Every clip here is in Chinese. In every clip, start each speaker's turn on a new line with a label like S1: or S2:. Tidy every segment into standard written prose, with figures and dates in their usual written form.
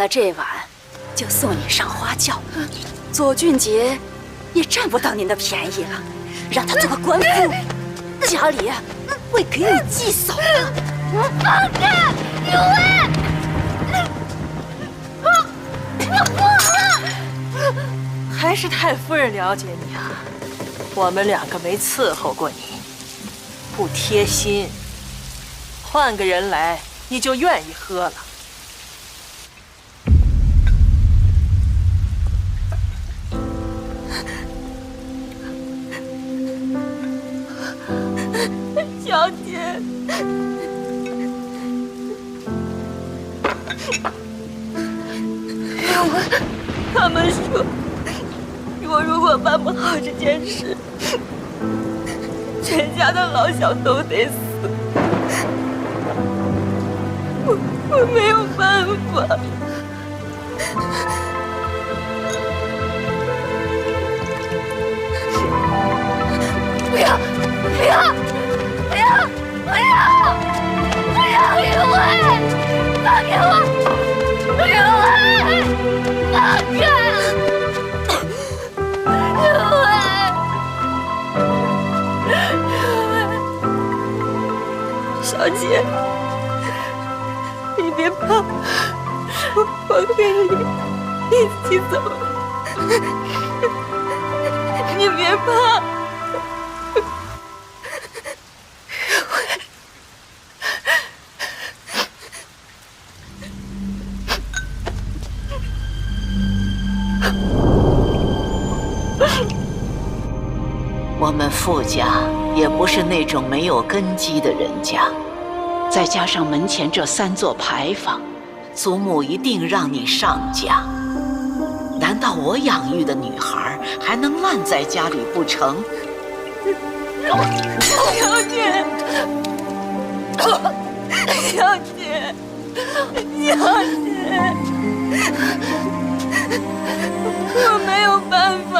S1: 了这晚，就送你上花轿。左俊杰也占不到您的便宜了，让他做个官夫，家里会给你祭扫的。
S2: 放开，有为！我疯了！
S3: 还是太夫人了解你啊，我们两个没伺候过你，不贴心。换个人来，你就愿意喝了。
S2: 小姐，他们说，我如果办不好这件事，全家的老小都得死。我没有办法。不要！不要！不要！不要！不要！雨薇，放开我！雨薇，放开！雨薇，小姐，你别怕，我跟你一起走，你别怕。
S4: 我们傅家也不是那种没有根基的人家，再加上门前这3座牌坊，祖母一定让你上嫁。难道我养育的女孩还能烂在家里不成？
S2: 小姐，小姐，小姐，我没有办法。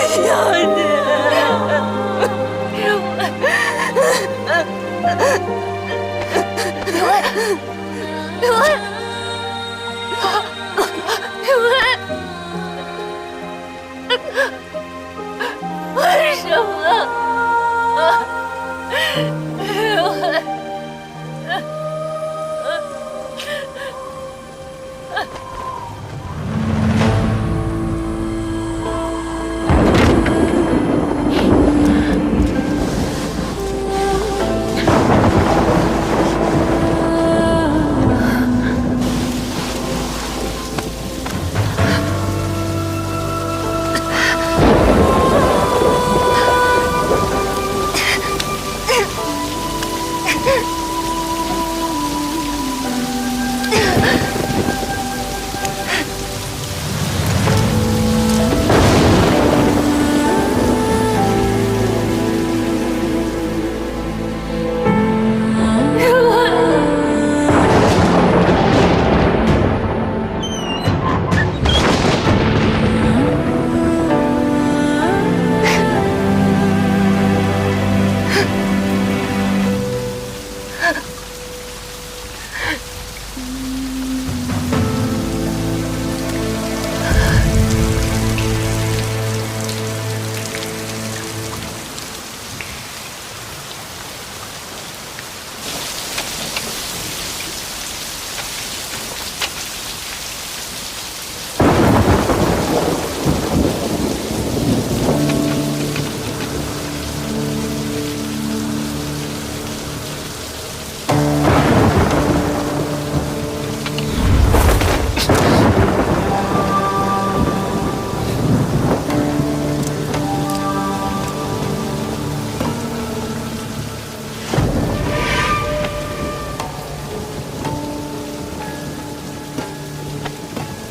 S2: 小姐，刘薇，刘薇，刘薇，为什么？刘薇。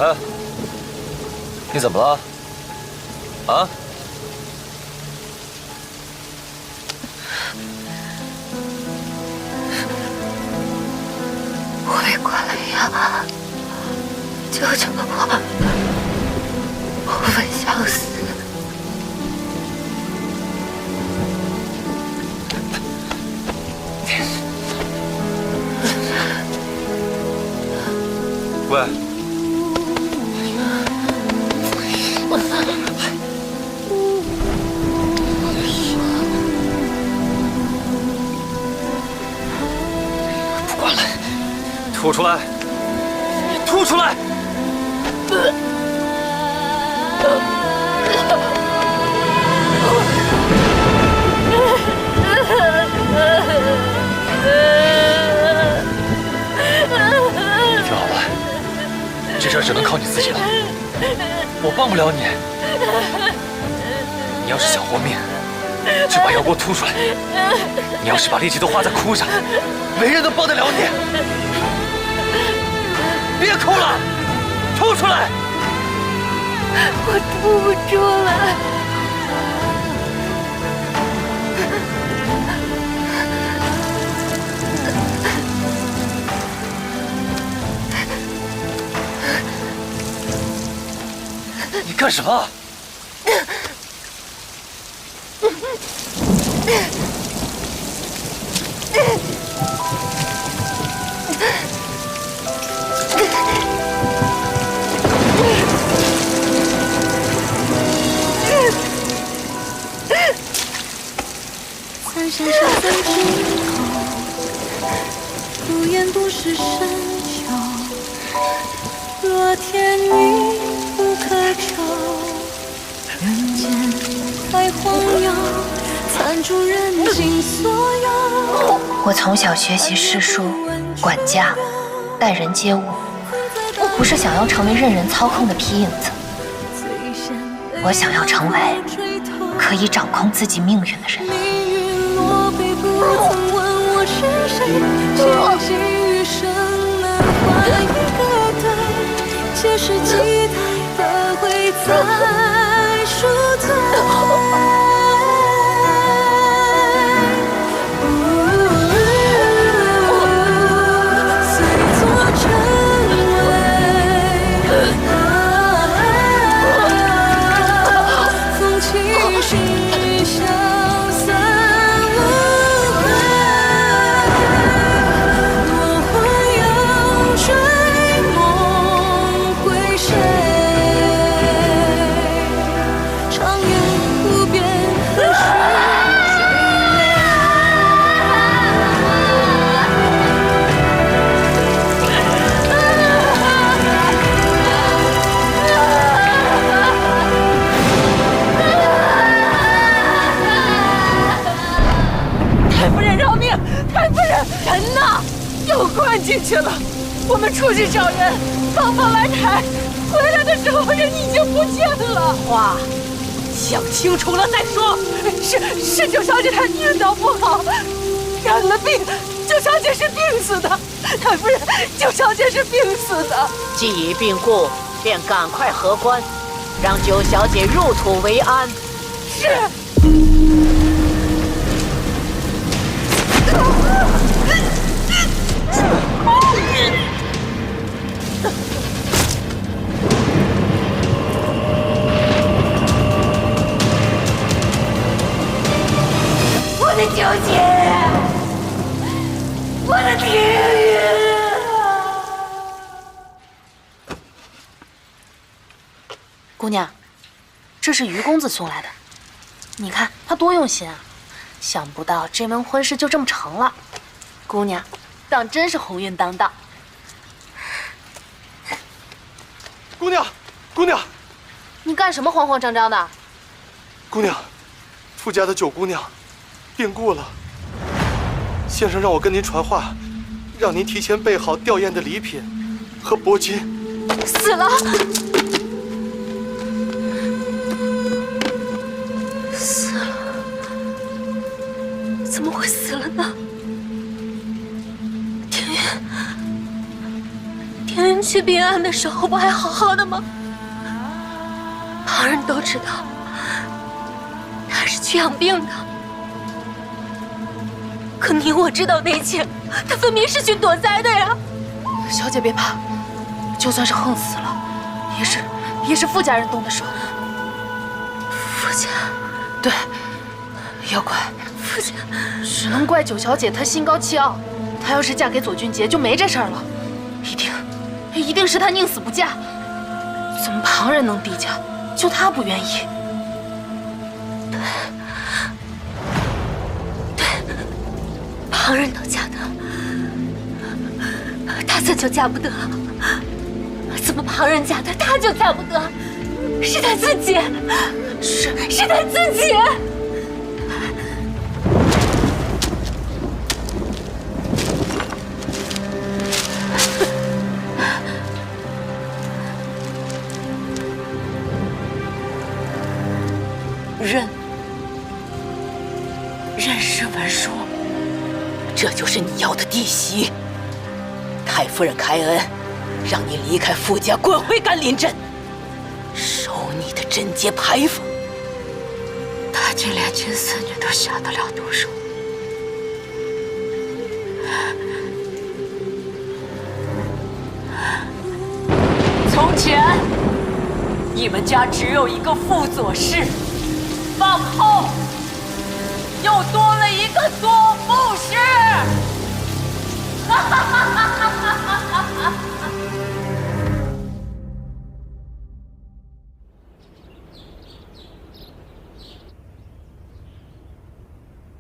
S5: 哎，你怎么了？啊？
S2: 我被关了押，救救我！我会想死。
S5: 喂，不管了，吐出来，吐出来！听好了，这事儿只能靠你自己了，我帮不了你。你要是想活命，就把药给我吐出来；你要是把力气都花在哭上，没人能帮得了你。别哭了，吐出来！
S2: 我吐不出来。
S5: 你干什么？
S2: 三山山在之后，不言不是深秋。若天意不可求，人间太荒谬，残烛人尽所有。
S6: 我从小学习诗书、管家、待人接物，我不是想要成为任人操控的皮影子，我想要成为可以掌控自己命运的人。
S2: 命运落笔不曾问我是谁，倾尽余生能换一个对，皆是期待的会再赎罪。
S3: 人呢？又关进去了。我们出去找人，刚放来抬，回来的时候人已经不见了。花，想清楚了再说。是九小姐她运道不好，染了病。九小姐是病死的，太夫人，九小姐是病死的。
S4: 既已病故，便赶快合棺，让九小姐入土为安。
S3: 是。
S2: 我的九姐，我的天呀！
S6: 姑娘，这是于公子送来的，你看他多用心啊！想不到这门婚事就这么成了，姑娘，当真是鸿运当道。
S7: 姑娘，姑娘，
S6: 你干什么慌慌张张的？
S7: 姑娘，傅家的九姑娘病故了。先生让我跟您传话，让您提前备好吊唁的礼品和铂金。
S6: 死了！死了！怎么会死了呢？天云去bin安的时候不还好好的吗？旁人都知道他是去养病的，可你我知道内情，他分明是去躲灾的呀！小姐别怕，就算是横死了，也是傅家人动的手。傅家，对，要怪傅家，只能怪九小姐她心高气傲。她要是嫁给左俊杰，就没这事儿了。一定是他宁死不嫁。怎么旁人能低嫁，就他不愿意？
S2: 对，旁人都嫁得，他怎就嫁不得？怎么旁人嫁得，他就嫁不得？是他自己，是他自己。
S4: 任氏文书，这就是你要的弟媳。太夫人开恩，让你离开傅家，滚回甘霖镇，守你的贞节牌坊。
S2: 他竟连亲孙女都下得了毒手。
S3: 从前，你们家只有一个傅左氏，往后又多了一个左傅氏。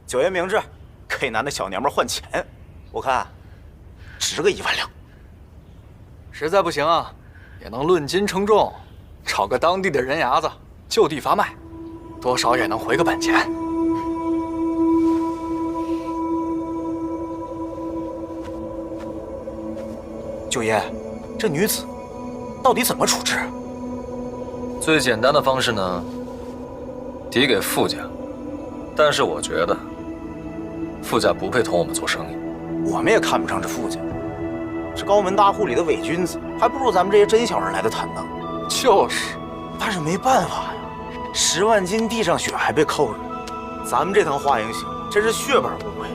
S8: 九爷明智，给咱的小娘们换钱，我看值个1万两。
S5: 实在不行啊，也能论斤称重，找个当地的人牙子就地发卖，多少也能回个本钱。
S8: 九爷，这女子到底怎么处置？
S5: 最简单的方式呢，抵给傅家。但是我觉得，傅家不配同我们做生意。
S8: 我们也看不上这傅家，这高门大户里的伪君子，还不如咱们这些真小人来的坦荡。
S5: 就是，
S8: 但是没办法呀，10万斤地上血还被扣着，咱们这趟花营行真是血本无归，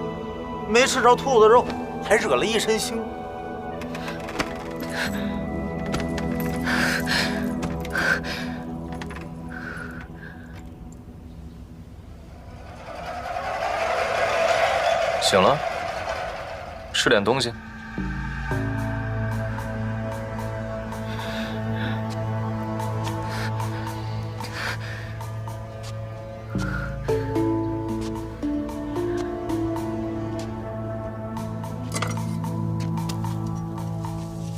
S8: 没吃着兔子肉，还惹了一身腥。
S5: 醒了，吃点东西。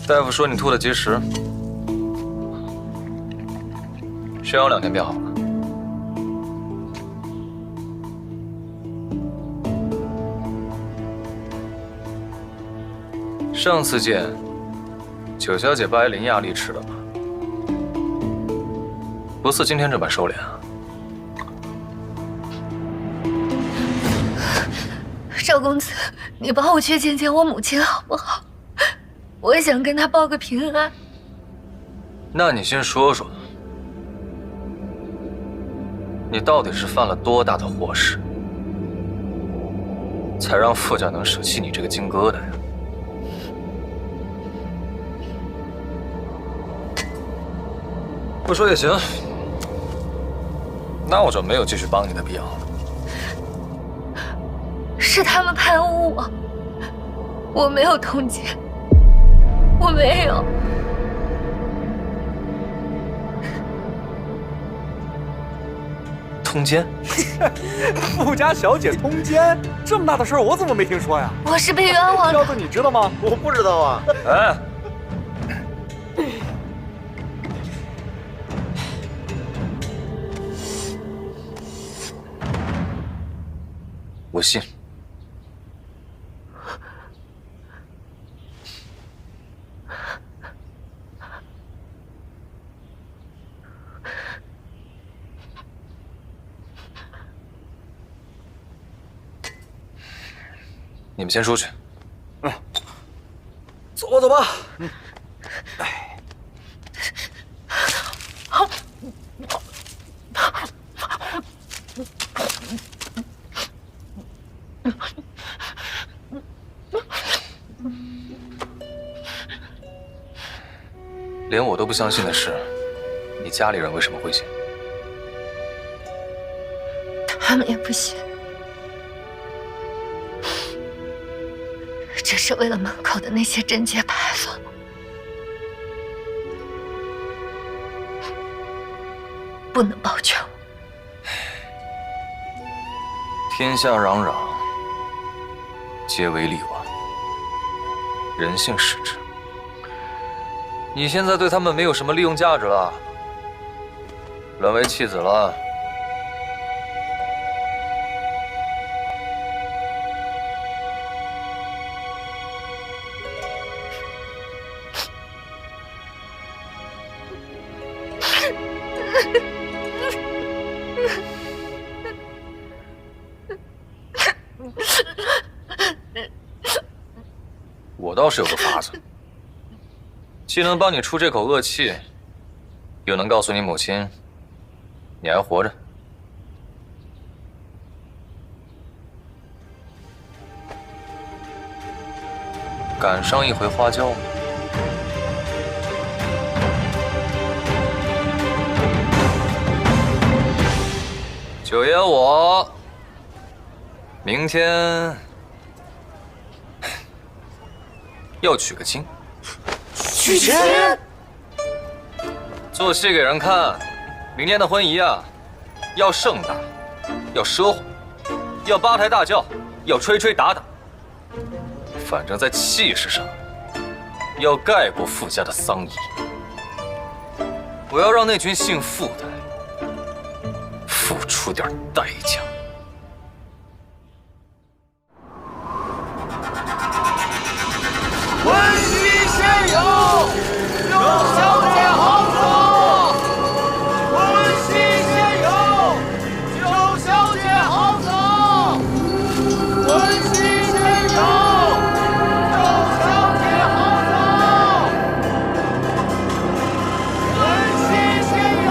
S5: 大夫说你吐得及时，宣阳2天便好了。上次见，九小姐不还伶牙俐齿的吗？不似今天这般收敛啊。
S2: 少公子，你帮我去见见我母亲好不好？我想跟她报个平安。
S5: 那你先说说，你到底是犯了多大的祸事，才让傅家能舍弃你这个金疙瘩呀？不说也行，那我就没有继续帮你的必要了。
S2: 是他们攀污我，我没有通奸，我没有。
S5: 通奸？
S8: 傅家小姐通奸，这么大的事儿，我怎么没听说呀？
S2: 我是被冤枉的。
S8: 彪子，你知道吗？我不知道啊。
S5: 哎。我信。你们先出去。
S8: 嗯，
S5: 走吧，走吧。
S8: 哎。
S2: 好。
S5: 连我都不相信的是，你家里人为什么会信？
S2: 他们也不信，只是为了门口的那些贞节牌坊。
S6: 不能保全我。
S5: 天下攘攘，皆为利往，人性使之。你现在对他们没有什么利用价值了，沦为弃子了。我倒是有个法子，既能帮你出这口恶气，又能告诉你母亲，你还活着。赶上一回花椒。九爷，我明天要娶个亲。
S8: 娶亲？
S5: 做戏给人看，明天的婚仪啊，要盛大，要奢华，要八抬大轿，要吹吹打打，反正在气势上要盖过傅家的丧仪。我要让那群姓傅的付出点代价。
S9: 闻鸡先有，有小姐好走。闻鸡先有，有小姐好走。闻鸡先有，有小姐好走。闻鸡先有，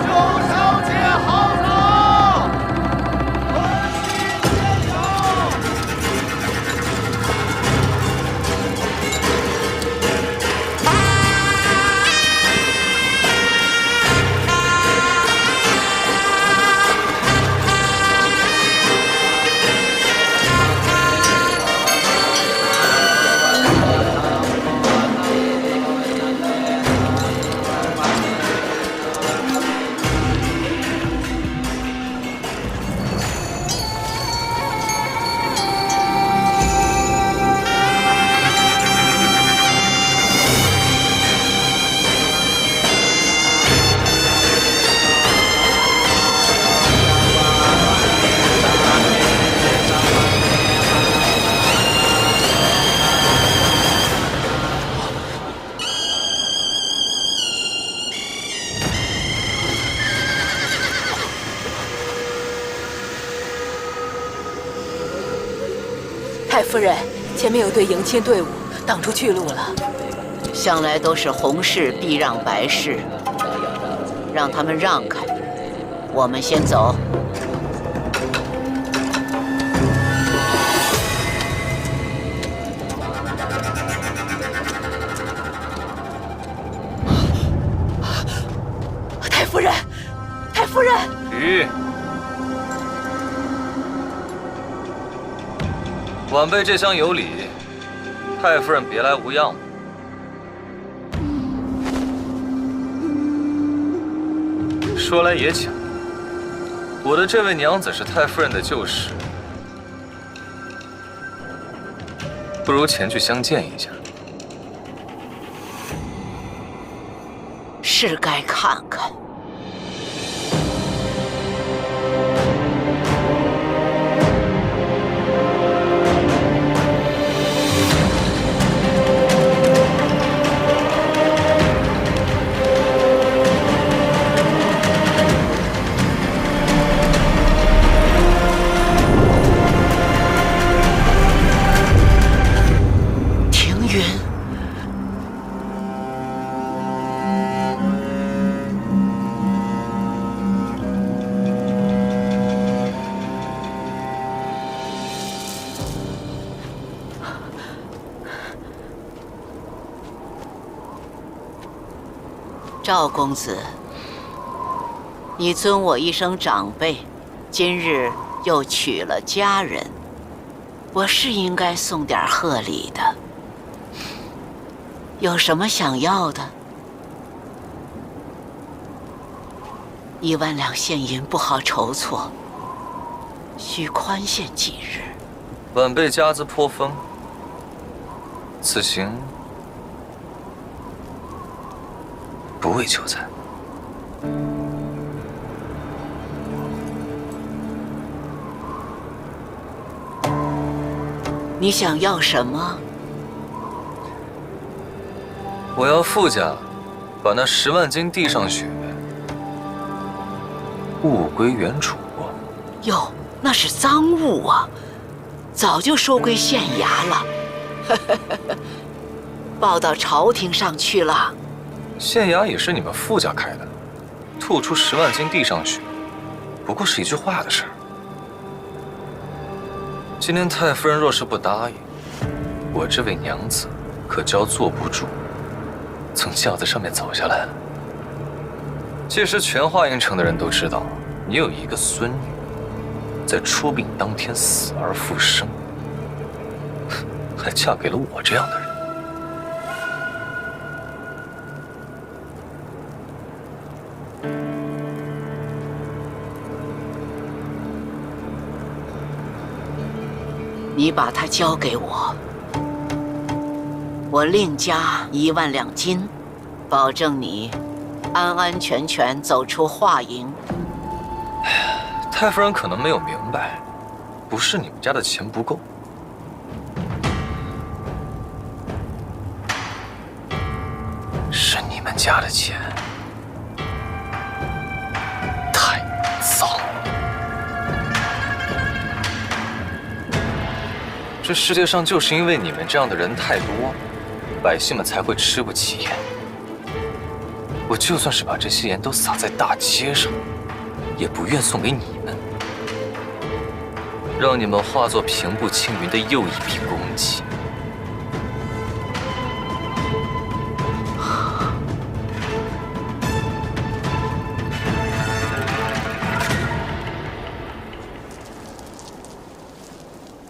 S9: 有小姐好走。闻鸡先有。
S3: 太夫人，前面有队迎亲队伍挡住去路了。
S4: 向来都是红事避让白事，让他们让开，我们先走。
S3: 太夫人，太夫人！
S5: 晚辈这厢有礼，太夫人别来无恙。说来也巧，我的这位娘子是太夫人的旧识，不如前去相见一下。
S4: 是该看看。赵公子，你尊我一声长辈，今日又娶了佳人，我是应该送点贺礼的。有什么想要的？ 1万两现银不好筹措，需宽限几日。
S5: 晚辈家资颇丰，此行不为求财。
S4: 你想要什么？
S5: 我要傅家把那10万斤地上血物归原主。
S4: 哟，那是赃物啊，早就收归县衙了，报到朝廷上去了。
S5: 县衙也是你们傅家开的，吐出10万斤地上血，不过是一句话的事儿。今天太夫人若是不答应，我这位娘子可就要坐不住，从轿子上面走下来了。届时全华阴城的人都知道，你有一个孙女，在出殡当天死而复生，还嫁给了我这样的人。
S4: 你把它交给我，我另加1万两金，保证你安安全全走出华营。
S5: 太夫人可能没有明白，不是你们家的钱不够，是你们家的钱太脏。这世界上就是因为你们这样的人太多，百姓们才会吃不起盐。我就算是把这些盐都撒在大街上，也不愿送给你们，让你们化作平步青云的又一批功绩。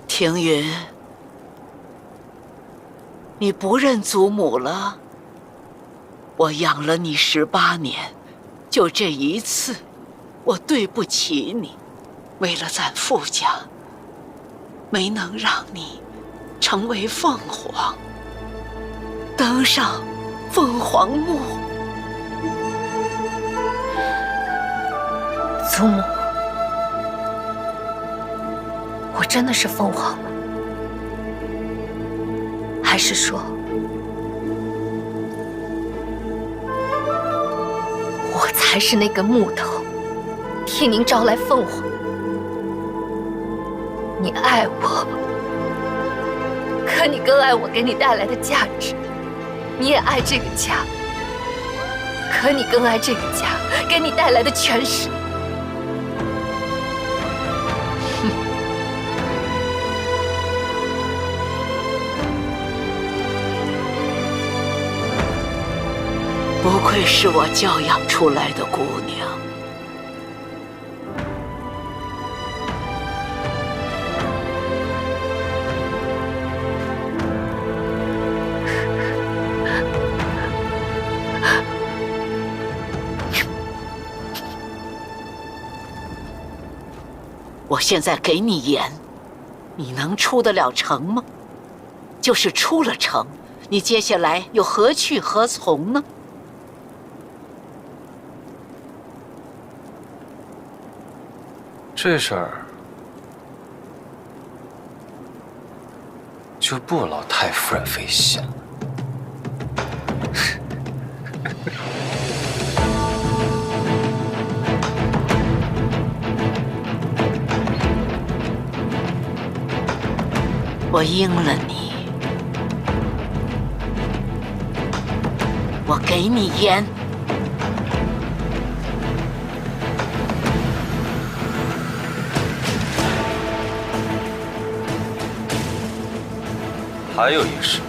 S4: 庭云，你不认祖母了？我养了你18年，就这一次，我对不起你。为了咱傅家，没能让你成为凤凰，登上凤凰木。
S6: 祖母，我真的是凤凰吗？还是说，我才是那根木头，替您招来凤凰？你爱我，可你更爱我给你带来的价值。你也爱这个家，可你更爱这个家给你带来的权势。
S4: 不愧是我教养出来的姑娘。我现在给你盐，你能出得了城吗？就是出了城，你接下来又何去何从呢？
S5: 这事儿就不劳太夫人费心了。
S4: 我应了你，我给你盐。
S5: 还有一事，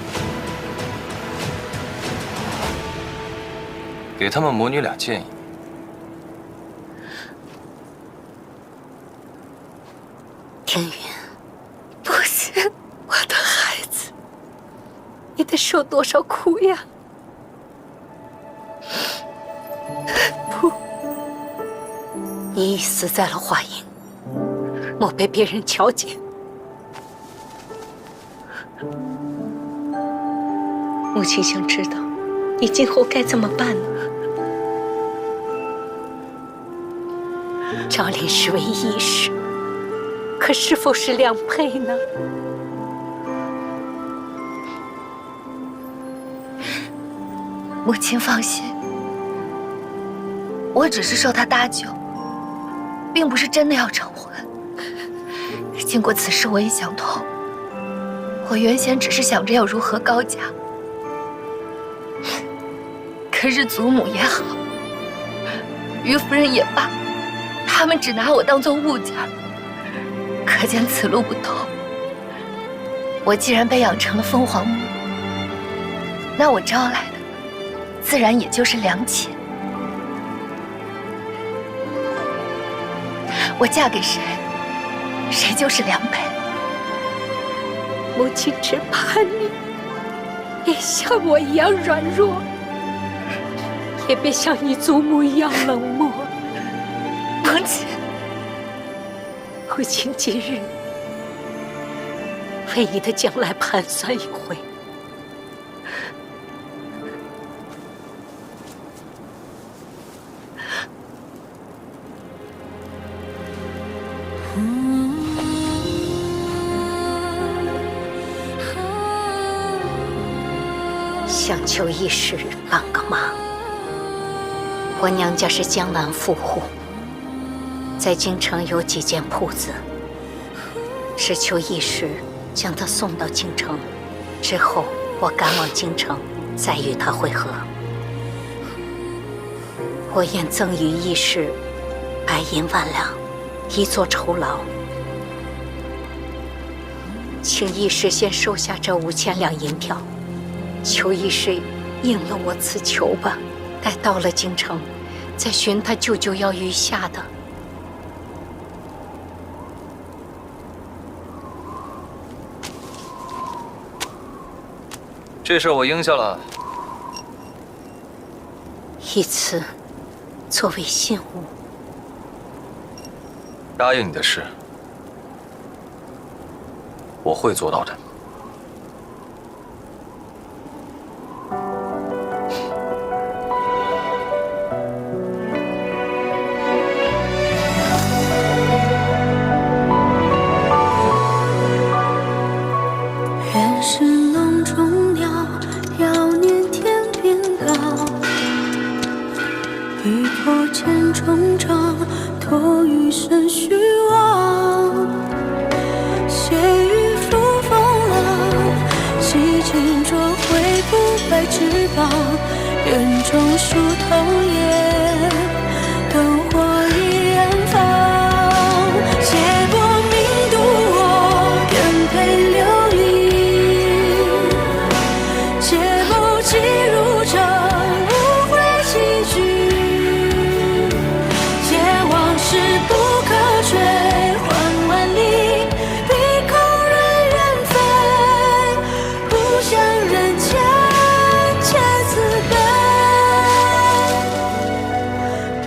S5: 给他们母女俩建议。
S6: 天云，不行，我的孩子，你得受多少苦呀？不，
S1: 你已死在了华阴，莫被别人瞧见。母亲想知道，你今后该怎么办呢？赵林是位义士，可是否是良配呢？
S6: 母亲放心，我只是受他搭救，并不是真的要成婚。经过此事，我也想通，我原先只是想着要如何高家，可是祖母也好，于夫人也罢，他们只拿我当做物件，可见此路不通。我既然被养成了凤凰木，那我招来的自然也就是良禽。我嫁给谁，谁就是良配。
S1: 母亲只怕你也像我一样软弱，也别像你祖母一样冷漠。
S6: 母亲，
S1: 母亲今日为你的将来盘算一回。想求一时帮个忙。我娘家是江南富户，在京城有几间铺子，只求一时将她送到京城，之后我赶往京城，再与她会合。我愿赠与义士白银万两，以作酬劳。请义士先收下这5000两银票，求义士应了我此求吧。待到了京城，再寻他舅舅要余下的。
S5: 这事我应下了，
S1: 以此作为信物。
S5: 答应你的事，我会做到的。
S2: 原是笼中鸟，遥念天边高。雨破千重帐，托余生虚妄。斜雨拂风浪，洗尽浊灰不白翅膀。园中树头叶，灯火已燃放。借薄名度我，愿配流离。借谋寄如城，无悔棋局。借往事不可追，还万里。闭口人远飞，不想人间且自悲。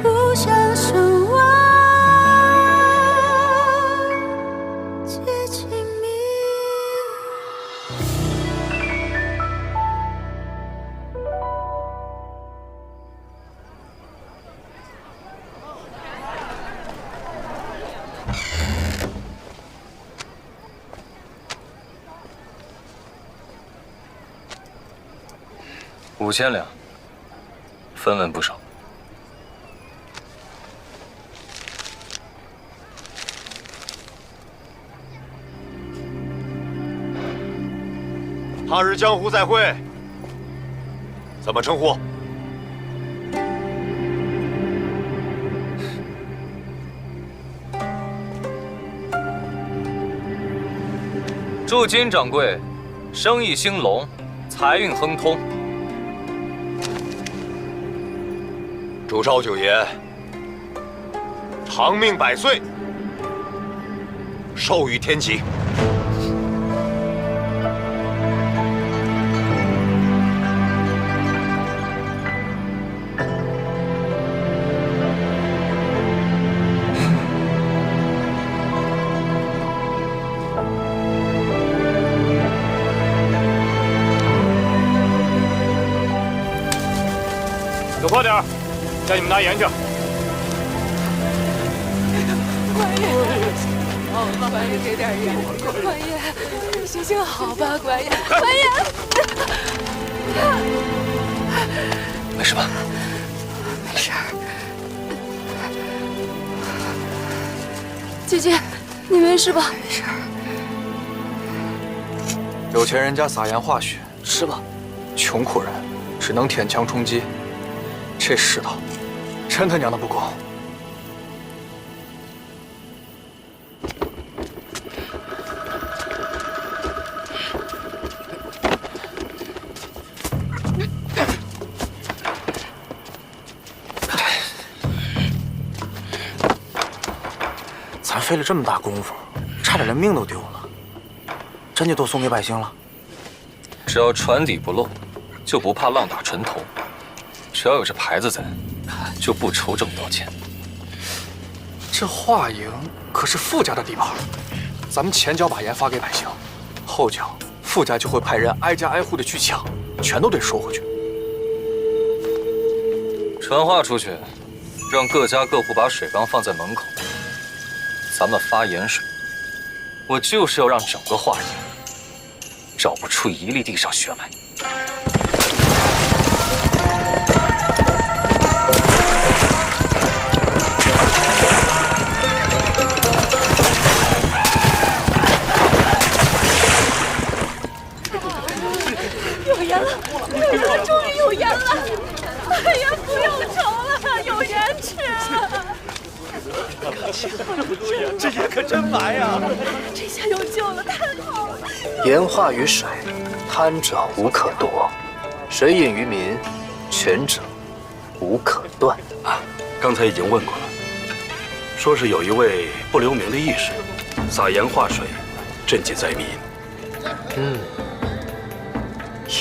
S2: 不想身外皆清明。
S5: 5000两，分文不少。
S9: 他日江湖再会，怎么称呼？
S5: 祝金掌柜生意兴隆，财运亨通。
S9: 祝赵九爷长命百岁，寿与天齐。
S10: 走快点，带你们拿盐去。
S3: 官爷给点盐，官爷，行行好吧，官爷，官爷，
S5: 没事吧？
S3: 没事。姐姐，你没事吧？没事。
S11: 有钱人家撒盐化雪是吧？穷苦人只能舔墙充饥，这世道真他娘的不公。
S8: 咱费了这么大功夫，差点连命都丢了，真就都送给百姓了？
S5: 只要船底不漏，就不怕浪打船头。只要有这牌子在，就不愁挣不到钱。
S11: 这华营可是傅家的地盘，咱们前脚把盐发给百姓，后脚傅家就会派人挨家挨户的去抢，全都得收回去。
S5: 传话出去，让各家各户把水缸放在门口。咱们发盐水，我就是要让整个华营找不出一粒地上血来。
S3: 有盐了，有盐了，终于有盐了！哎呀，不用愁了，有盐吃。
S9: 这盐可真白呀！
S3: 这下有救了，太好了！
S12: 盐化于水，贪者无可夺；水饮于民，权者无可断。
S13: 刚才已经问过了，说是有一位不留名的义士，撒盐化水，赈济灾民。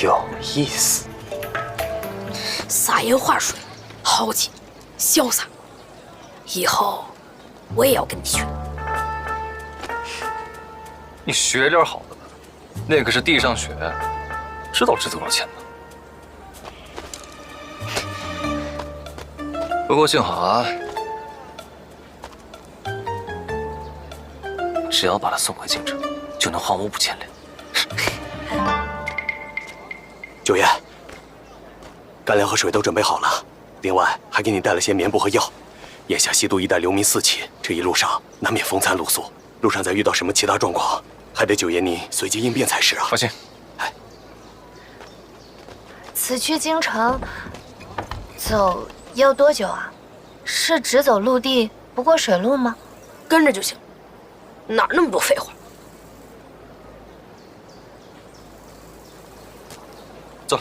S12: 有意思。
S6: 撒盐化水，豪气潇洒，以后我也要跟你学。
S5: 你学点好的吧，那可是地上雪，知道值多少钱吗？不过幸好啊，只要把他送回京城，就能还我5000两。
S14: 九爷，干粮和水都准备好了，另外还给你带了些棉布和药。眼下西都一带流民四起，这一路上难免风餐露宿，路上再遇到什么其他状况，还得九爷您随机应变才是啊。
S5: 放心。
S2: 此去京城，走要多久啊？是只走陆地不过水路吗？
S6: 跟着就行，哪那么多废话？
S5: 走。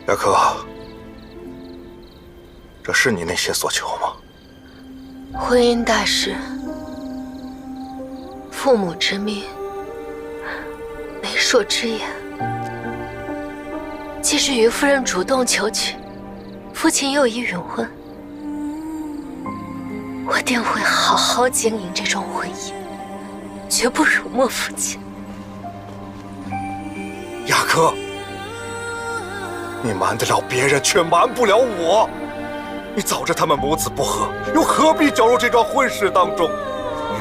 S8: 雅克，这是你那些所求吗？
S6: 婚姻大事，父母之命，媒妁之言。即使于夫人主动求娶，父亲又已允婚，我定会好好经营这桩婚姻，绝不辱没父亲。
S8: 雅克，你瞒得了别人，却瞒不了我。你早知他们母子不和，又何必搅入这桩婚事当中？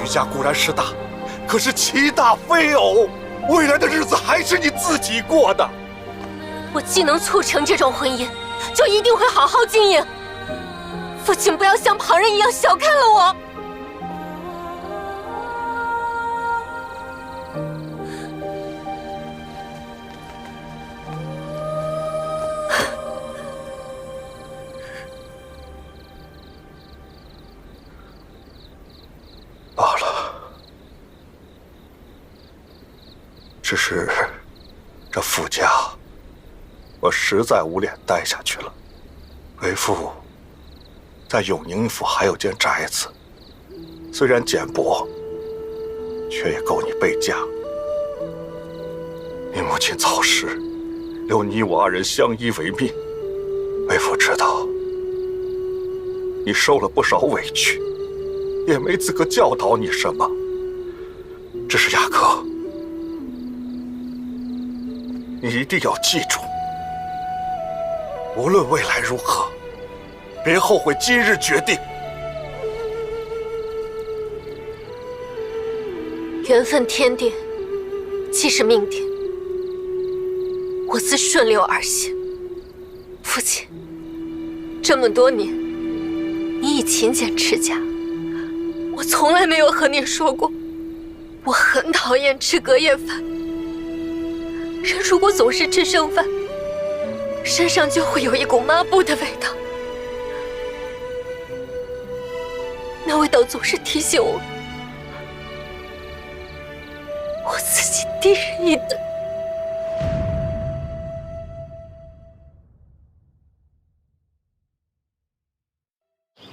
S8: 余家固然势大，可是其大非偶，未来的日子还是你自己过的。
S6: 我既能促成这桩婚姻，就一定会好好经营。父亲不要像旁人一样小看了我。
S8: 只是这傅家，我实在无脸待下去了。为父在永宁府还有间宅子，虽然简薄，却也够你备驾。你母亲早逝，留你我二人相依为命。为父知道你受了不少委屈，也没资格教导你什么。只是雅哥，你一定要记住，无论未来如何，别后悔今日决定。
S6: 缘分天定，既是命定，我自顺流而行。父亲，这么多年，你以勤俭持家，我从来没有和你说过，我很讨厌吃隔夜饭。人如果总是吃剩饭，身上就会有一股抹布的味道。那味道总是提醒我，我自己低人一等。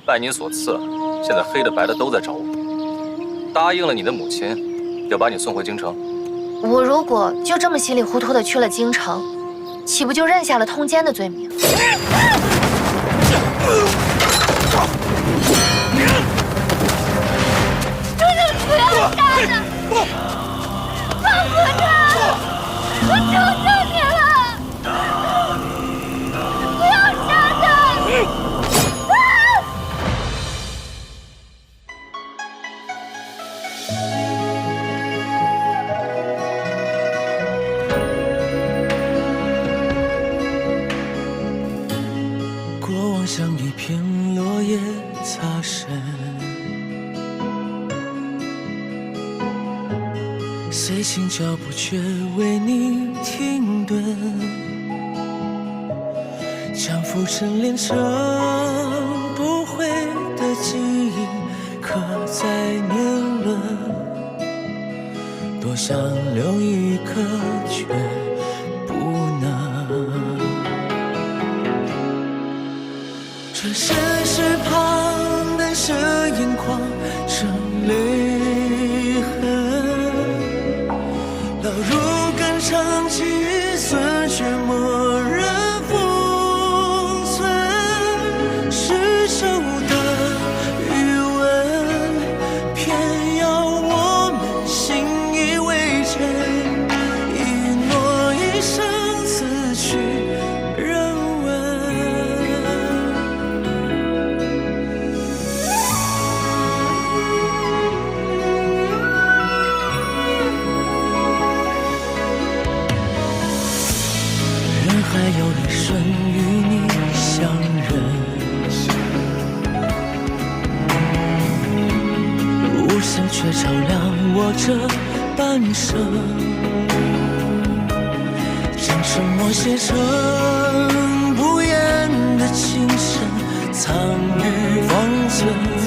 S5: 拜你所赐，现在黑的白的都在找我。答应了你的母亲，要把你送回京城。
S6: 我如果就这么稀里糊涂的去了京城，岂不就认下了通奸的罪名？
S2: 求求你不要杀他！放过他！我求求你了！不要杀他！
S15: 过往像一片落叶擦身，随心脚步却为你停顿，将浮沉炼成不悔的记忆，刻在年轮。多想留一颗，却不能。转身时旁淡射眼眶成泪痕，老如肝肠气损，却默然封存。失手的余温，偏要我们心以为真，一诺一生此去人问。人海有一瞬与你相认，无声却照亮我这半生，将沉默写成不言的情深，藏于方寸。